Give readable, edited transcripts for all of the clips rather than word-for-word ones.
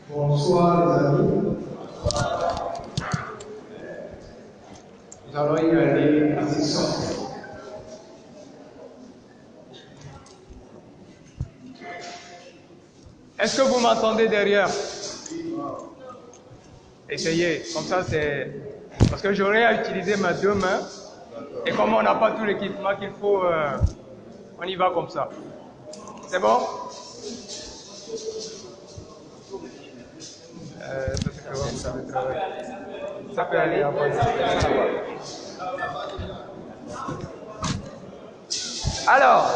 Bonsoir les amis. Nous allons y aller assez simple. Est-ce que vous m'entendez derrière? Essayez, comme ça c'est... Parce que j'aurai à utiliser mes deux mains. Et comme on n'a pas tout l'équipement qu'il faut, on y va comme ça. C'est bon? Ça peut aller. Alors,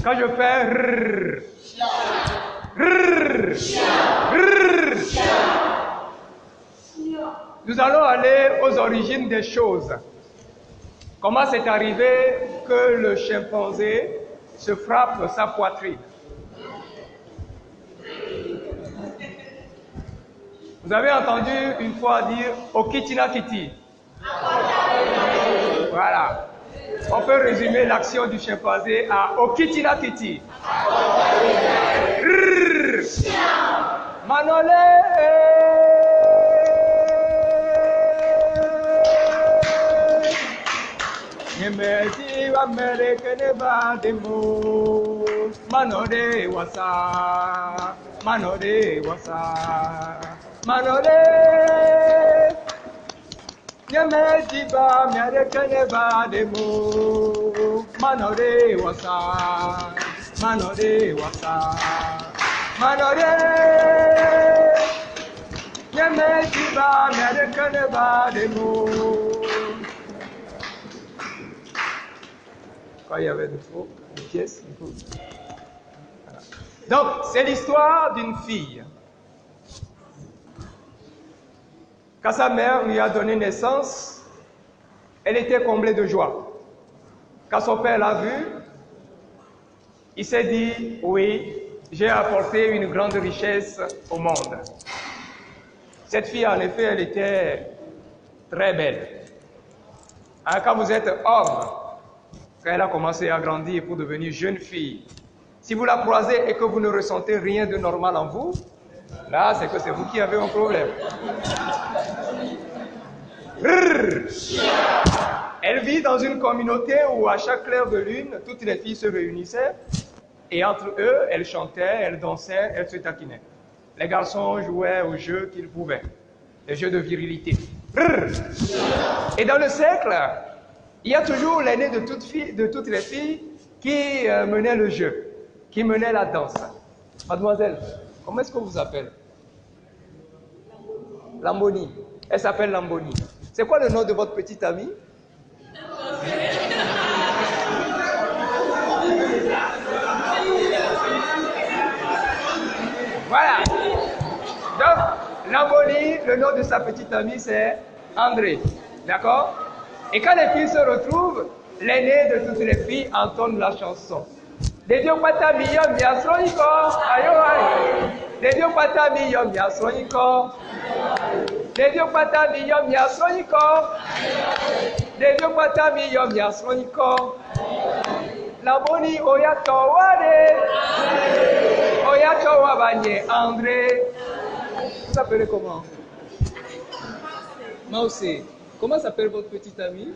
quand je fais rrr, rrr, rrr, nous allons aller aux origines des choses. Comment c'est arrivé que le chimpanzé se frappe sa poitrine? Vous avez entendu une fois dire Okitinakiti? Voilà. On peut résumer l'action du chimpanzé à Okitinakiti. Manole. Nyemeti wa merekene ba demo. Manole wasa. Manole wasa. Manole. Nyemeti ba merekene ba demo. Manole wasa. Manole wasa. Manole. Nyemeti ba merekene ba demo. Quand il y avait des pièces, il faut... Voilà. Donc, c'est l'histoire d'une fille. Quand sa mère lui a donné naissance, elle était comblée de joie. Quand son père l'a vue, il s'est dit, oui, j'ai apporté une grande richesse au monde. Cette fille, en effet, elle était très belle. Hein, quand vous êtes homme, quand elle a commencé à grandir pour devenir jeune fille, si vous la croisez et que vous ne ressentez rien de normal en vous, là, c'est que c'est vous qui avez un problème. Elle vit dans une communauté où à chaque clair de lune, toutes les filles se réunissaient et entre eux, elles chantaient, elles dansaient, elles se taquinaient. Les garçons jouaient aux jeux qu'ils pouvaient, les jeux de virilité. Et dans le cercle, il y a toujours l'aîné de toutes les filles qui menait le jeu, qui menait la danse. Mademoiselle, comment est-ce qu'on vous appelle? Lamboni. Elle s'appelle Lamboni. C'est quoi le nom de votre petite amie? Voilà. Donc, Lamboni, le nom de sa petite amie, c'est André. D'accord? Et quand les filles se retrouvent, l'aîné de toutes les filles entonne la chanson. Dedio patami yom yasroiko, ayo ayo. Dedio patami yom yasroiko. Dedio patami yom yasroiko. Dedio patami yom yasroiko. Lamboni oyato wade. Oyato wabanye André. Vous s'appelez comment? Maoussé. Comment s'appelle votre petit ami?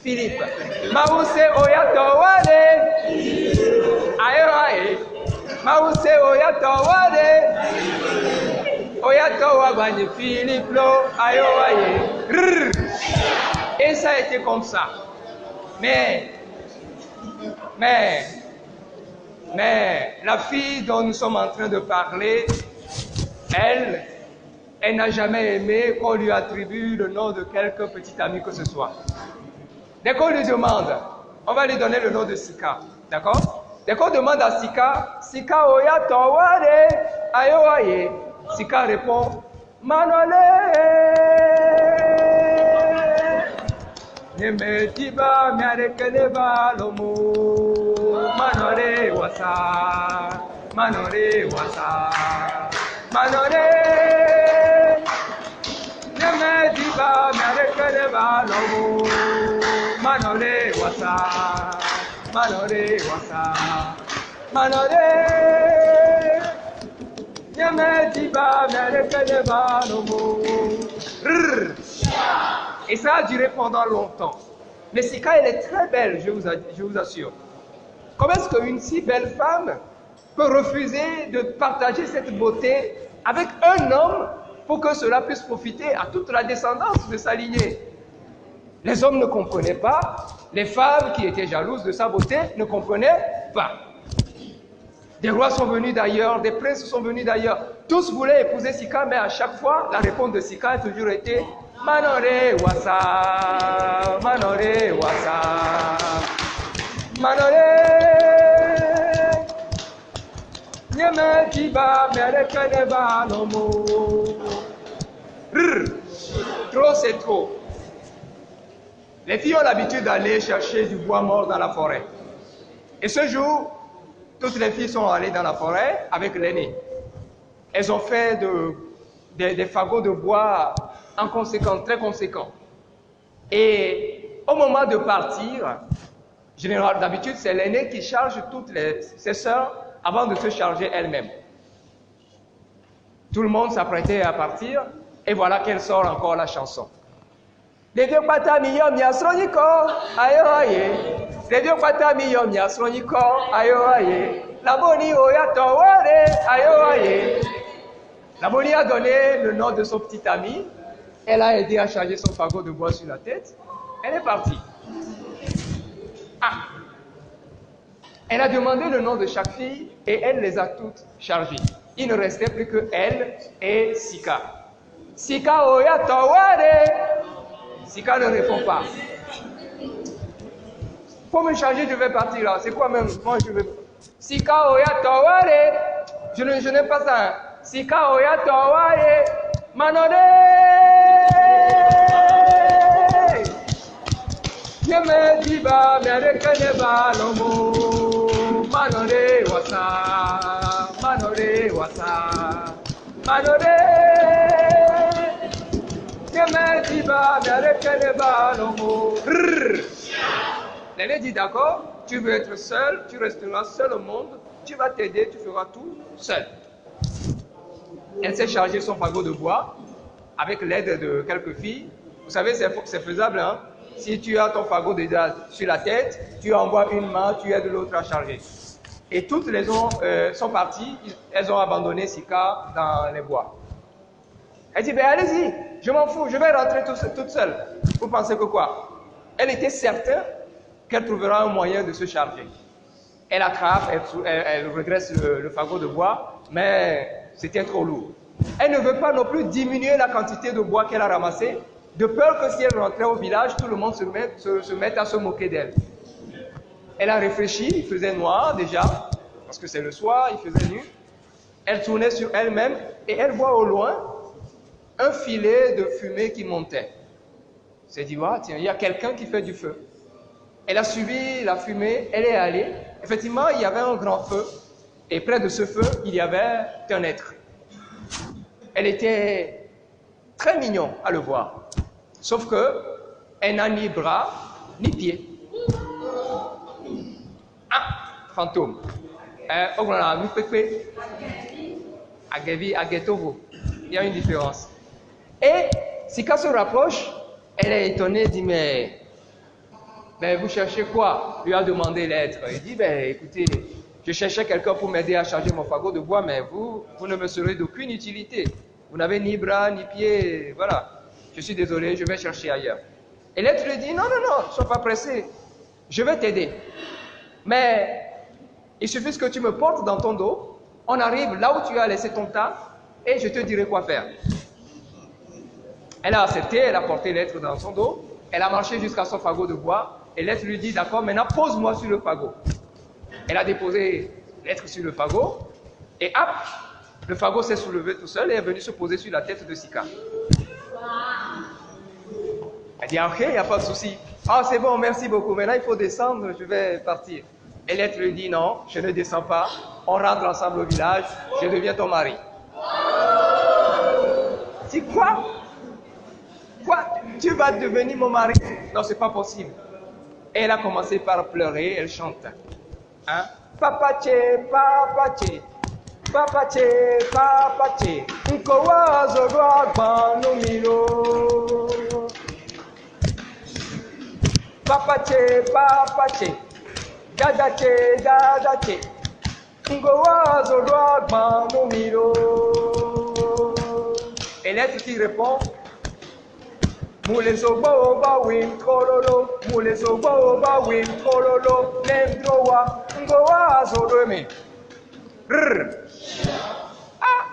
Philippe. Maouse oyato wade. Ayo aye. Maouse oyato wade. Oyato wabanye Philippe lo. Ayo aye. Et ça a été comme ça. Mais la fille dont nous sommes en train de parler, elle n'a jamais aimé qu'on lui attribue le nom de quelque petit ami que ce soit. Dès qu'on lui demande, on va lui donner le nom de Sika, d'accord? Dès qu'on demande à Sika, Sika oya towade, ayo aye. Sika répond, Manole. Nemetiba miarekeneba lomo. Manore wasa, manore wasa, manore. Yame diba merekele balomo, manore wasa, manore wasa, manore. Yame diba merekele balomo. Et ça a duré pendant longtemps. Mais Sika, elle est très belle, je vous assure. Comment est-ce qu'une si belle femme peut refuser de partager cette beauté avec un homme pour que cela puisse profiter à toute la descendance de sa lignée? Les hommes ne comprenaient pas, les femmes qui étaient jalouses de sa beauté ne comprenaient pas. Des rois sont venus d'ailleurs, des princes sont venus d'ailleurs. Tous voulaient épouser Sika, mais à chaque fois, la réponse de Sika a toujours été Manore wasa, manore wasa, manore. Nyeme diba merekene ba nomo. Trop c'est trop. Les filles ont l'habitude d'aller chercher du bois mort dans la forêt. Et ce jour, toutes les filles sont allées dans la forêt avec l'aînée. Elles ont fait des fagots de bois très conséquents. Et au moment de partir, généralement, d'habitude, c'est l'aînée qui charge toutes ses sœurs avant de se charger elle-même. Tout le monde s'apprêtait à partir, et voilà qu'elle sort encore la chanson. Les vieux patamiyom yasroniko, ayo aye. Les vieux patamiyom yasroniko, ayo aye. La boni oyato ware, ayo aye. La boni a donné le nom de son petit ami. Elle a aidé à charger son fagot de bois sur la tête. Elle est partie. Ah! Elle a demandé le nom de chaque fille et elle les a toutes chargées. Il ne restait plus que elle et Sika. Sika oya taware. Sika ne répond pas. Faut me charger, je vais partir là. C'est quoi même? Moi je vais. Sika oya taware. Je n'aime pas ça. Sika oya taware. Manore. Yeme diba merekene balomo. Manore wasa, manore wasa, manore. Yeme diba merekene balomo. L'aîné dit d'accord, tu veux être seul, tu resteras seul au monde, tu vas t'aider, tu feras tout seul. Elle s'est chargée son fagot de bois avec l'aide de quelques filles. Vous savez, c'est faisable, hein? Si tu as ton fagot déjà sur la tête, tu envoies une main, tu aides l'autre à charger. Et toutes les sont parties, elles ont abandonné Sika dans les bois. Elle dit, ben allez-y, je m'en fous, je vais rentrer toute seule. Vous pensez que quoi? Elle était certaine qu'elle trouvera un moyen de se charger. Elle attrape, elle redresse le fagot de bois, mais c'était trop lourd. Elle ne veut pas non plus diminuer la quantité de bois qu'elle a ramassé, de peur que si elle rentrait au village, tout le monde se mette à se moquer d'elle. Elle a réfléchi, il faisait noir déjà, parce que c'est le soir, il faisait nuit. Elle tournait sur elle-même et elle voit au loin un filet de fumée qui montait. Elle s'est dit, ah, tiens, il y a quelqu'un qui fait du feu. Elle a suivi la fumée, elle est allée. Effectivement, il y avait un grand feu. Et près de ce feu, il y avait un être. Elle était très mignonne à le voir. Sauf que elle n'a ni bras, ni pieds. Ah, fantôme. Il y a une différence. Et Sika se rapproche, elle est étonnée, dit, mais vous cherchez quoi? Lui a demandé l'être. Il dit, écoutez, je cherchais quelqu'un pour m'aider à charger mon fagot de bois, mais vous ne me serez d'aucune utilité. Vous n'avez ni bras, ni pieds, voilà. Je suis désolé, je vais chercher ailleurs. Et l'être lui dit, non, ne sois pas pressé, je vais t'aider. Mais il suffit que tu me portes dans ton dos, on arrive là où tu as laissé ton tas, et je te dirai quoi faire. Elle a accepté, elle a porté l'être dans son dos, elle a marché jusqu'à son fagot de bois, et l'être lui dit, d'accord, maintenant pose-moi sur le fagot. Elle a déposé l'être sur le fagot, et hop, le fagot s'est soulevé tout seul et est venu se poser sur la tête de Sika. Elle dit, ok, il n'y a pas de souci. Ah, c'est bon, merci beaucoup. Maintenant, il faut descendre, je vais partir. Et l'être lui dit non, je ne descends pas, on rentre ensemble au village, je deviens ton mari. C'est quoi? Quoi? Tu vas devenir mon mari? Non, c'est pas possible. Et elle a commencé par pleurer, elle chante. Hein? Papa tché, papa tché, papa tché, papa tché, nkowa zogwa gbanumiro. Papa tché, papa tché, dada tché, dada tché, nkowa zogwa gbanumiro. Et l'être qui répond, Moule sobo ba wim kololo, moule sobo ba wim kololo, lendroa, ngoa zodome. Ah!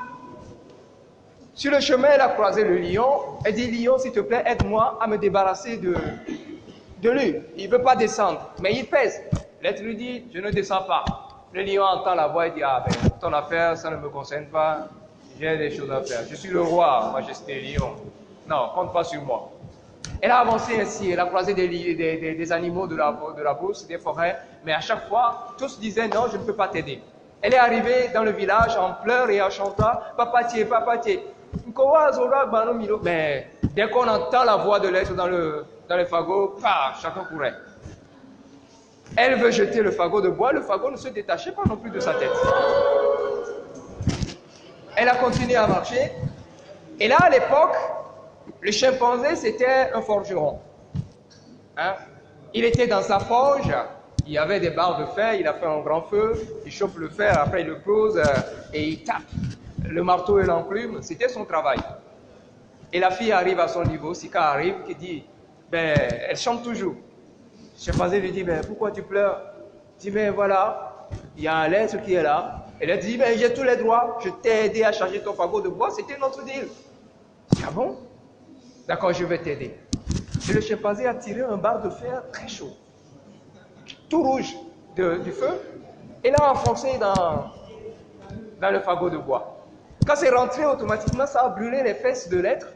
Sur le chemin, elle a croisé le lion. Elle dit, lion, s'il te plaît, aide-moi à me débarrasser de lui. Il ne veut pas descendre, mais il pèse. L'être lui dit, je ne descends pas. Le lion entend la voix et dit, ah ben, ton affaire, ça ne me concerne pas. J'ai des choses à faire. Je suis le roi, majesté lion. Non, compte pas sur moi. Elle a avancé ainsi, elle a croisé des animaux de la brousse, des forêts, mais à chaque fois, tous disaient non, je ne peux pas t'aider. Elle est arrivée dans le village en pleurs et en chantant Papa tié, papa tié. Mais dès qu'on entend la voix de l'être dans le fagot, chacun courait. Elle veut jeter le fagot de bois, le fagot ne se détachait pas non plus de sa tête. Elle a continué à marcher, et là à l'époque, le chimpanzé, c'était un forgeron. Hein? Il était dans sa forge, il y avait des barres de fer, il a fait un grand feu, il chauffe le fer, après il le pose et il tape le marteau et l'enclume. C'était son travail. Et la fille arrive à son niveau, Sika arrive, qui dit, ben, elle chante toujours. Le chimpanzé lui dit, ben, pourquoi tu pleures? Il dit, ben voilà, il y a un être qui est là. Et elle dit, ben, j'ai tous les droits, je t'ai aidé à charger ton fagot de bois, c'était notre deal. Ah bon? D'accord, je vais t'aider. Et le chimpanzé a tiré un bar de fer très chaud, tout rouge du feu, et l'a enfoncé dans le fagot de bois. Quand c'est rentré, automatiquement, ça a brûlé les fesses de l'être,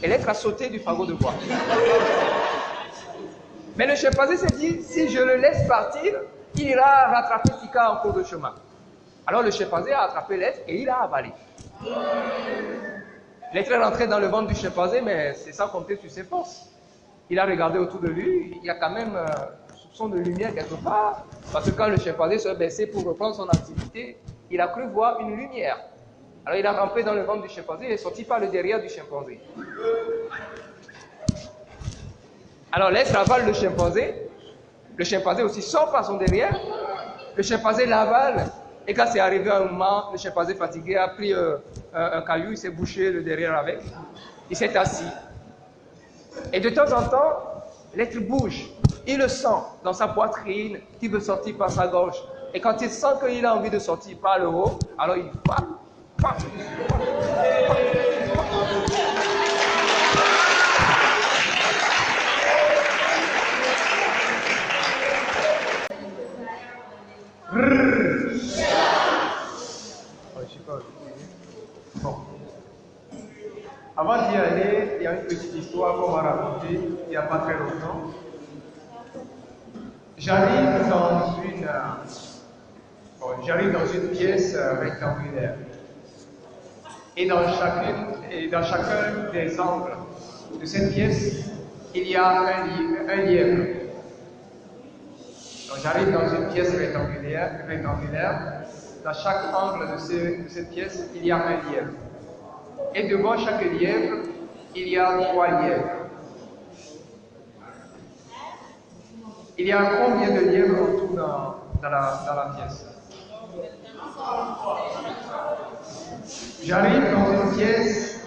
et l'être a sauté du fagot de bois. Mais le chimpanzé s'est dit, si je le laisse partir, il ira rattraper Sika en cours de chemin. Alors le chimpanzé a attrapé l'être et il a avalé. L'être est rentré dans le ventre du chimpanzé, mais c'est sans compter sur ses forces. Il a regardé autour de lui, il y a quand même un soupçon de lumière quelque part, parce que quand le chimpanzé se baissait pour reprendre son activité, il a cru voir une lumière. Alors il a rampé dans le ventre du chimpanzé et est sorti par le derrière du chimpanzé. Alors l'être avale le chimpanzé aussi sort par son derrière, le chimpanzé l'avale, et quand c'est arrivé à un moment, le chimpanzé fatigué a pris un caillou, il s'est bouché le derrière avec, il s'est assis. Et de temps en temps, l'être bouge, il le sent dans sa poitrine, qui veut sortir par sa gorge. Et quand il sent qu'il a envie de sortir par le haut, alors il frappe. Bon. Avant d'y aller, il y a une petite histoire qu'on m'a racontée il n'y a pas très longtemps. J'arrive dans une pièce rectangulaire. Et dans chacun des angles de cette pièce, il y a un lièvre. Donc j'arrive dans une pièce rectangulaire. Dans chaque angle de cette pièce, il y a un lièvre. Et devant chaque lièvre, il y a 3 lièvres. Il y a combien de lièvres en tout dans la pièce? J'arrive dans une pièce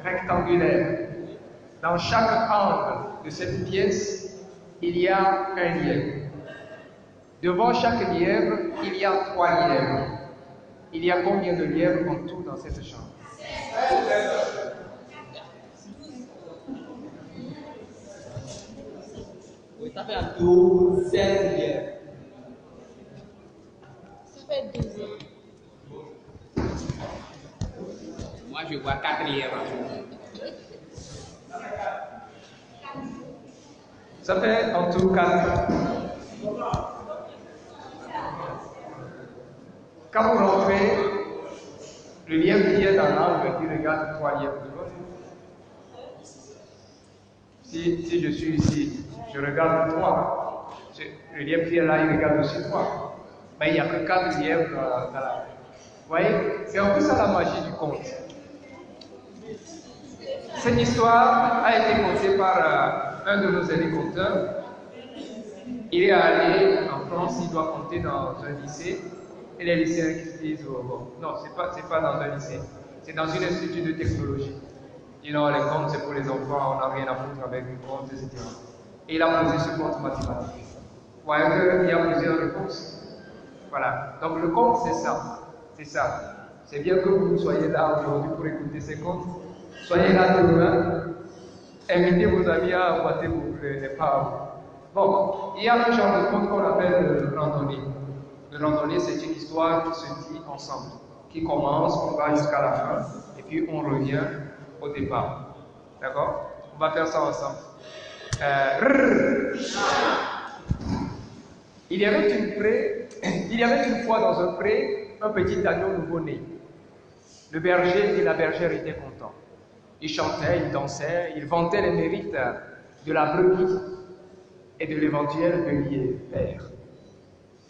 rectangulaire. Dans chaque angle de cette pièce, il y a un lièvre. Devant chaque lièvre, il y a 3 lièvres. Il y a combien de lièvres en tout dans cette chambre? Oui, ça fait un tour 16 lièvres. Ça fait 12. Moi, je vois 4 lièvres. Ça fait en tout 4. Quand vous rentrez, le lièvre qui est dans l'angle, il regarde 3 lièvres de l'autre. Si je suis ici, je regarde 3. Le lièvre qui est là, il regarde aussi 3. Mais il n'y a que 4 lièvres dans la. Vous voyez, c'est un peu ça la magie du conte. Cette histoire a été contée par un de nos aînés conteurs. Il est allé en France, il doit compter dans un lycée. Et les lycéens qui se disent, oh, bon, non, c'est pas dans un lycée, c'est dans une institut de technologie. Les comptes, c'est pour les enfants, on n'a rien à foutre avec les comptes, etc. Et il a posé ce compte mathématique. Vous voyez qu'il y a plusieurs réponses. Voilà. Donc le compte, c'est ça. C'est ça. C'est bien que vous soyez là aujourd'hui pour écouter ces comptes. Soyez là demain. Invitez vos amis à emboîter les pas. Bon, il y a un genre de conte qu'on appelle randonnée. Le randonnée, c'est une histoire qui se dit ensemble, qui commence, on va jusqu'à la fin, et puis on revient au départ. D'accord? On va faire ça ensemble. Il y avait une fois dans un pré, un petit agneau nouveau-né. Le berger et la bergère étaient contents. Ils chantaient, ils dansaient, ils vantaient les mérites de la brebis et de l'éventuel bélier père.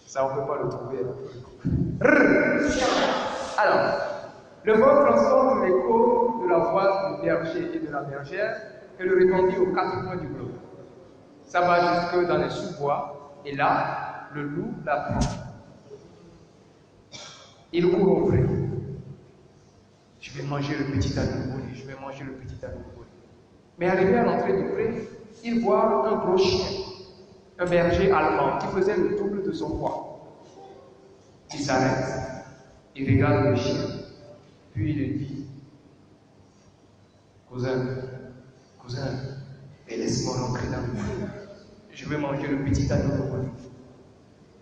Ça, on ne peut pas le trouver. Alors, le vent transforme l'écho de la voix du berger et de la bergère et le répandit aux 4 coins du globe. Ça va jusque dans les sous-bois, et là, le loup l'apprend. Il court au pré. Je vais manger le petit agneau volé, je vais manger le petit agneau volé. Mais arrivé à l'entrée du pré, il voit un gros chien, un berger allemand qui faisait le double de son poids. Il s'arrête, il regarde le chien, puis il lui dit, cousin, laisse-moi rentrer dans le pré. Je vais manger le petit agneau volé.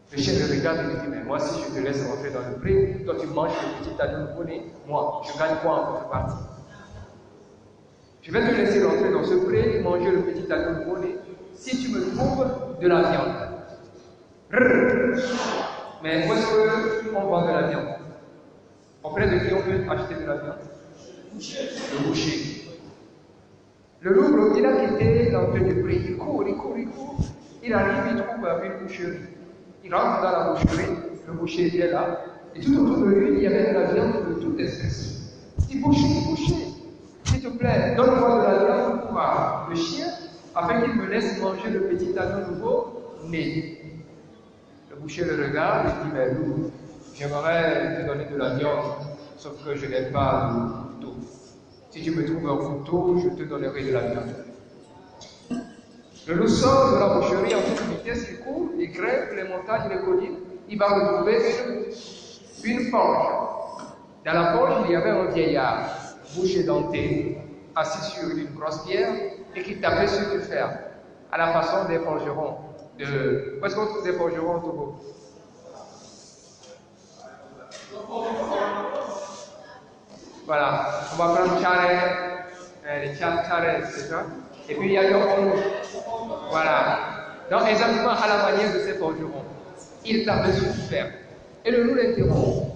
Le chien le regarde et lui dit, mais moi si je te laisse rentrer dans le pré, toi tu manges le petit agneau volé, moi je gagne quoi en contrepartie? Je vais te laisser rentrer dans ce pré et manger le petit agneau volé si tu me trouves de la viande. Mais où est-ce qu'on vend de la viande? Auprès de qui on peut acheter de la viande? Le boucher. Le loup, il a quitté l'entrée du pré, il court. Il arrive, il trouve une boucherie. Il rentre dans la boucherie, le boucher est là, et tout autour de lui, il y avait de la viande de toute espèce. Il dit, boucher, s'il te plaît, donne-moi de la viande pour le chien, afin qu'il me laisse manger le petit agneau nouveau-né. Le boucher le regarde et dit, mais loup, j'aimerais te donner de la viande, sauf que je n'ai pas de couteau. Si tu me trouves un couteau, je te donnerai de la viande. Le loup sort de la boucherie en toute vitesse, il court, il grimpe les montagnes, les collines, il va retrouver une forge. Dans la forge, il y avait un vieillard, bouche édentée, assis sur une grosse pierre et qui tapait sur le fer, à la façon des forgerons. Où est-ce qu'on trouve des forgerons au Togo? Voilà, on va prendre les charrets, c'est ça? Et puis il y a le hongo. Voilà. Donc exactement à la manière de ces forgerons. Il tapait sur le fer. Et le loup l'interrompt.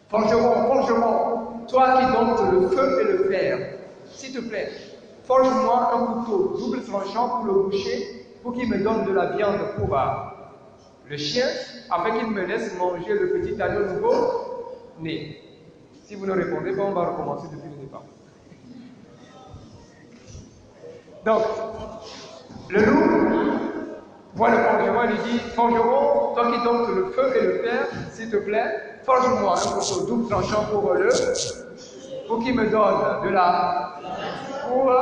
Forgeron, toi qui domptes le feu et le fer, s'il te plaît, forge-moi un couteau double tranchant pour le boucher, pour qu'il me donne de la viande pour le chien, afin qu'il me laisse manger le petit agneau nouveau-né. Si vous ne répondez pas, on va recommencer depuis le départ. Donc, le loup voit le forgeron et lui dit, forgeron, toi qui domptes le feu et le fer, s'il te plaît, forge-moi un couteau double tranchant pour qu'il me donne de la pour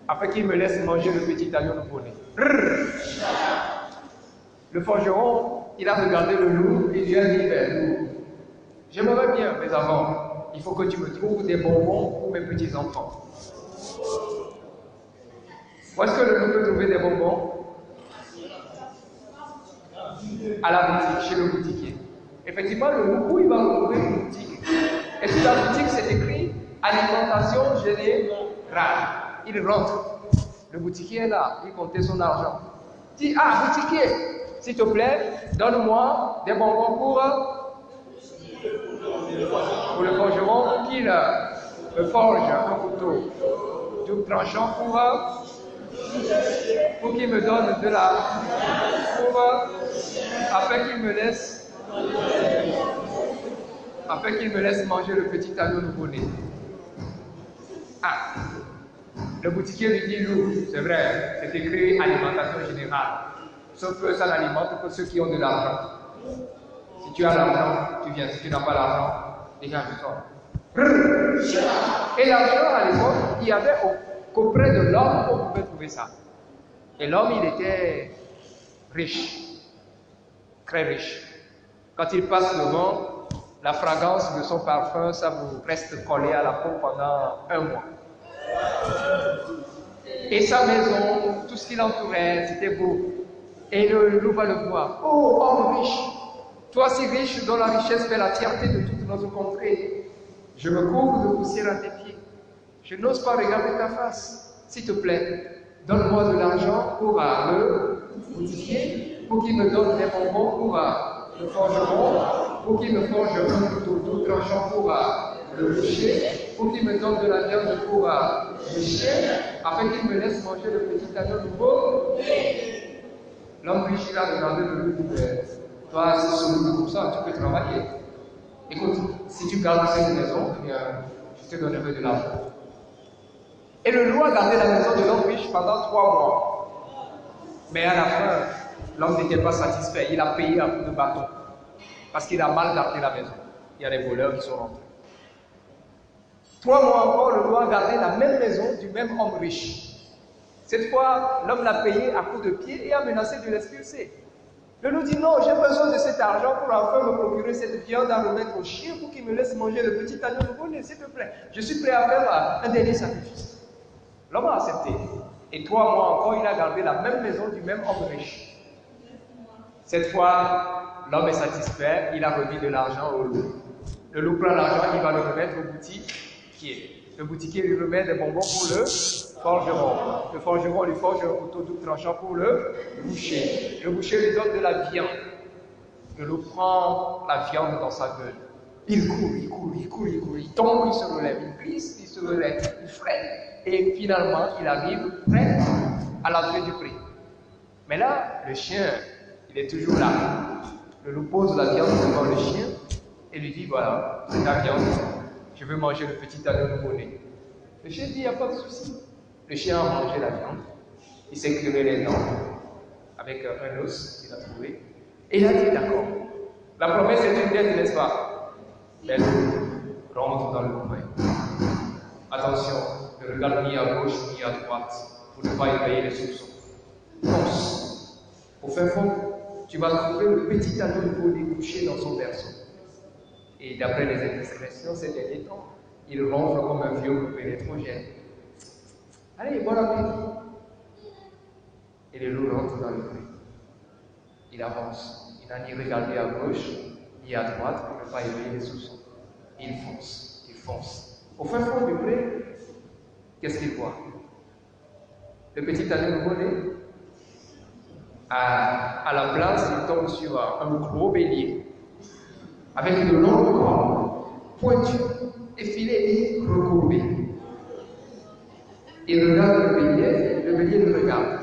afin qu'il me laisse manger le petit agneau nouveau-né. Le forgeron, il a regardé le loup et lui a dit, loup, j'aimerais bien, mais avant, il faut que tu me trouves des bonbons pour mes petits-enfants. Où est-ce que le loup peut trouver des bonbons? À la boutique, chez le boutiquier. Effectivement, le loup, où il va retrouver une boutique? Et sur la boutique, c'est écrit alimentation générale. Il rentre. Le boutiquier est là, il comptait son argent. Dis, ah, boutiquier, s'il te plaît, donne-moi des bonbons pour le forgeron qu'il me forge un couteau double tranchant pour qu'il me donne de la... afin qu'il me laisse manger le petit agneau nouveau-né. Ah, le boutiquier lui dit, loup, c'est vrai, c'est écrit alimentation générale. Sauf que ça n'alimente que ceux qui ont de l'argent. Si tu as l'argent, tu viens. Si tu n'as pas l'argent, dégage, tu sors. Et l'argent, à l'époque, il y avait qu'auprès de l'homme qu'on pouvait trouver ça. Et l'homme, il était riche, très riche. Quand il passe devant, la fragrance de son parfum, ça vous reste collé à la peau pendant 1 mois. Et sa maison, tout ce qui l'entourait, c'était beau. Et le loup va le voir. Oh, homme riche, toi si riche, dont la richesse fait la fierté de toute notre contrée. Je me couvre de poussière à tes pieds. Je n'ose pas regarder ta face. S'il te plaît, donne-moi de l'argent pour le boutiquier, pour qu'il me donne des bonbons pour le forgeron, pour qu'il me forge un couteau tout tranchant pour le boucher, pour qu'il me donne de la viande pour le chien, afin qu'il me laisse manger le petit agneau nouveau. L'homme riche, il a regardé le loup et dit, toi, c'est celui comme ça, tu peux travailler. Écoute, si tu gardes cette maison, je te donnerai de l'argent. Et le loup a gardé la maison de l'homme riche pendant 3 mois. Mais à la fin, l'homme n'était pas satisfait. Il a payé un coup de bâton. Parce qu'il a mal gardé la maison. Il y a des voleurs qui sont rentrés. 3 mois encore, le loup a gardé la même maison du même homme riche. Cette fois, l'homme l'a payé à coups de pied et a menacé de l'expulser. Le loup dit non, j'ai besoin de cet argent pour enfin me procurer cette viande à remettre au chien pour qu'il me laisse manger le petit agneau nouveau-né, s'il te plaît. Je suis prêt à faire un dernier sacrifice. L'homme a accepté. Et 3 mois encore, il a gardé la même maison du même homme riche. Cette fois, l'homme est satisfait, il a remis de l'argent au loup. Le loup prend l'argent, il va le remettre au boutiquier. Le boutiquier lui remet des bonbons pour le forgeron. Le forgeron lui forge un couteau tout tranchant pour le boucher. Le boucher lui donne de la viande. Le loup prend la viande dans sa gueule. Il court, il tombe, il se relève, il glisse, il se relève, il freine. Et finalement, il arrive près à l'entrée du pré. Mais là, le chien, il est toujours là. Le loup pose la viande devant le chien et lui dit, voilà, c'est ta viande. Je veux manger le petit agneau nouveau-né. Le chien dit, il n'y a pas de souci. Le chien a mangé la viande. Il s'est crevé les dents avec un os qu'il a trouvé. Et il a dit, d'accord. La promesse est une dette, n'est-ce pas? Mais le rentre dans le coin. Attention, ne regarde ni à gauche ni à droite pour ne pas éveiller les soupçons. Fonce. Au fin fond, tu vas trouver le petit agneau nouveau-né couché dans son berceau. Et d'après les indiscrétions ces derniers temps, il ronfle comme un vieux coupé électrogène. Allez, bon appétit. Et le loup rentre dans le pré. Il avance. Il n'a ni regardé à gauche ni à droite pour ne pas éveiller les soupçons. Il fonce. Au fin fond du pré, qu'est-ce qu'il voit? Le petit agneau nouveau-né. À la place, il tombe sur un gros bélier avec de longues cornes, pointues, effilées et recourbées. Il regarde le bélier le regarde.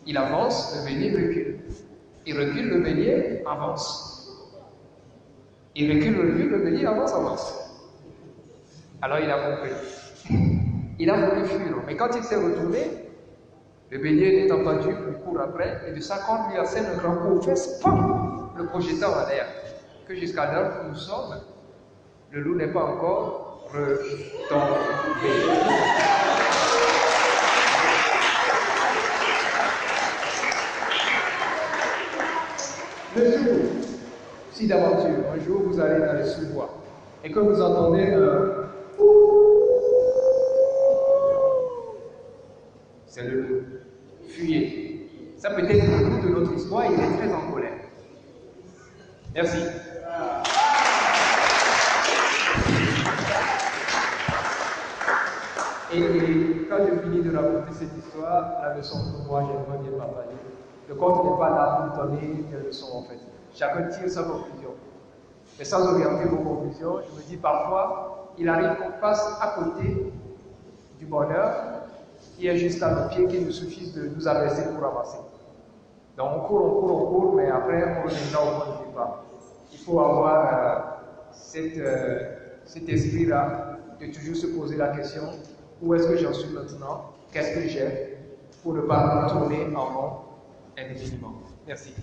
Il avance, le bélier recule. Il recule, le bélier avance. Il recule, le bélier avance. Alors il a compris. Il a voulu fuir, mais quand il s'est retourné, le bélier n'étant pas dur, il court après, et de sa corne lui assène un grand coup aux fesses, pam, le projetant en l'air. Que jusqu'à l'heure où nous sommes, le loup n'est pas encore retombé. Le jour, si d'aventure, un jour vous allez dans les sous-bois et que vous entendez c'est le loup. Fuyez. Ça peut être le loup de notre histoire, il est très en colère. Merci. Et quand je finis de raconter cette histoire, la leçon que moi j'aimerais bien partager, le conte n'est pas là pour donner des leçons en fait. Chacun tire sa conclusion. Mais sans orienter vos conclusions, je me dis parfois, il arrive qu'on passe à côté du bonheur qui est juste à nos pieds, qu'il nous suffit de nous abaisser pour avancer. Donc on court, mais après on reviendra au point de départ. Il faut avoir cet esprit-là de toujours se poser la question, où est-ce que j'en suis maintenant? Qu'est-ce que j'ai? Pour ne pas tourner en rond indéfiniment. Merci.